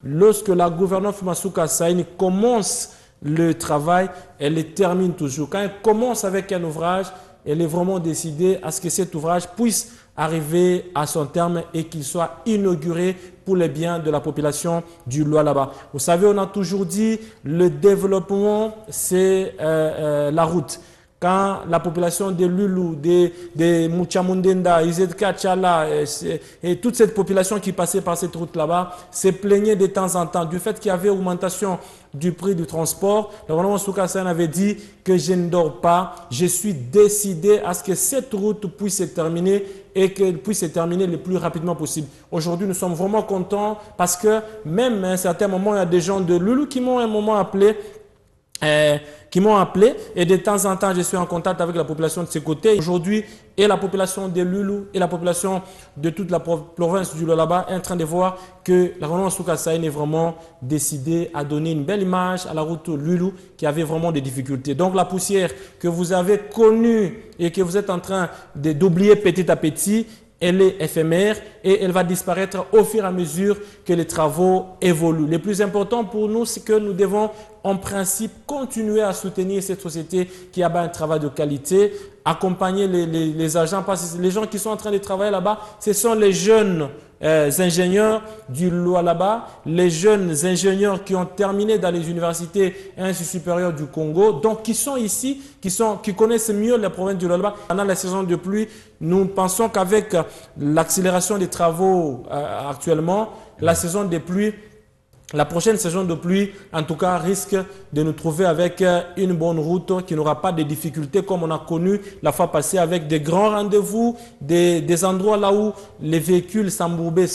lorsque la gouvernante Masuka Saini commence le travail, elle le termine toujours. Quand elle commence avec un ouvrage, elle est vraiment décidée à ce que cet ouvrage puisse arriver à son terme et qu'il soit inauguré pour le bien de la population du Lualaba. Vous savez, on a toujours dit le développement, c'est la route. Quand la population de Lulu, de Muchamundenda, Izedka Tchala et toute cette population qui passait par cette route là-bas se plaignait de temps en temps du fait qu'il y avait augmentation du prix du transport. Le gouvernement Soukassen avait dit que je ne dors pas, je suis décidé à ce que cette route puisse se terminer et qu'elle puisse se terminer le plus rapidement possible. Aujourd'hui, nous sommes vraiment contents parce que même à un certain moment, il y a des gens de Lulu qui m'ont un moment appelé et de temps en temps je suis en contact avec la population de ces côtés. Aujourd'hui, et la population de Lulu et la population de toute la province du Lualaba est en train de voir que la gouvernement Soukassen est vraiment décidé à donner une belle image à la route Lulu qui avait vraiment des difficultés. Donc la poussière que vous avez connue et que vous êtes en train d'oublier petit à petit, elle est éphémère et elle va disparaître au fur et à mesure que les travaux évoluent. Le plus important pour nous, c'est que nous devons en principe continuer à soutenir cette société qui a un travail de qualité, accompagner les agents, parce que les gens qui sont en train de travailler là-bas, ce sont les jeunes ingénieurs du Lualaba, les jeunes ingénieurs qui ont terminé dans les universités et instituts supérieurs du Congo, donc qui sont ici, qui connaissent mieux la province du Lualaba. Pendant la saison de pluie, nous pensons qu'avec l'accélération des travaux actuellement, la saison des pluies, la prochaine saison de pluie, en tout cas, risque de nous trouver avec une bonne route qui n'aura pas de difficultés comme on a connu la fois passée avec des grands rendez-vous, des endroits là où les véhicules s'embourbent,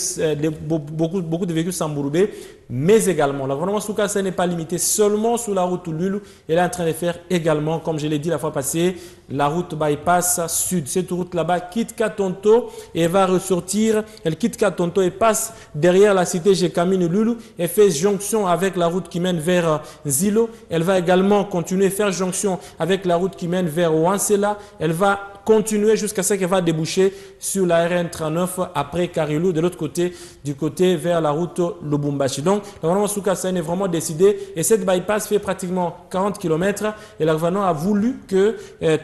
beaucoup de véhicules s'embourbent, mais également, la gouvernement Soukassen n'est pas limité seulement sur la route Lulu, elle est en train de faire également, comme je l'ai dit la fois passée, la route bypass sud. Cette route là-bas quitte Katonto et va ressortir, elle quitte Katonto et passe derrière la cité Jekamine Lulu et fait jonction avec la route qui mène vers Zilo. Elle va également continuer à faire jonction avec la route qui mène vers Wansela. Elle va continuer jusqu'à ce qu'elle va déboucher sur la RN39 après Karilou, de l'autre côté, du côté vers la route Lubumbashi. Donc, le gouvernement Soukassen est vraiment décidé et cette bypass fait pratiquement 40 km et le gouvernement a voulu que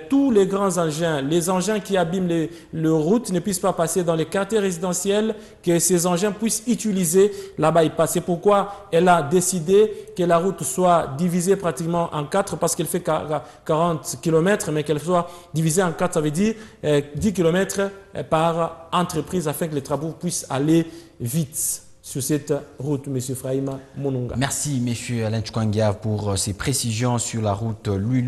tous les grands engins, les engins qui abîment les routes ne puissent pas passer dans les quartiers résidentiels, que ces engins puissent utiliser la bypass. C'est pourquoi elle a décidé que la route soit divisée pratiquement en 4 parce qu'elle fait 40 km, mais qu'elle soit divisée en 4, ça veut dire 10 km par entreprise afin que les travaux puissent aller vite sur cette route, M. Frahima Mononga. Merci, M. Alain Tchoukangia, pour ces précisions sur la route Lulu.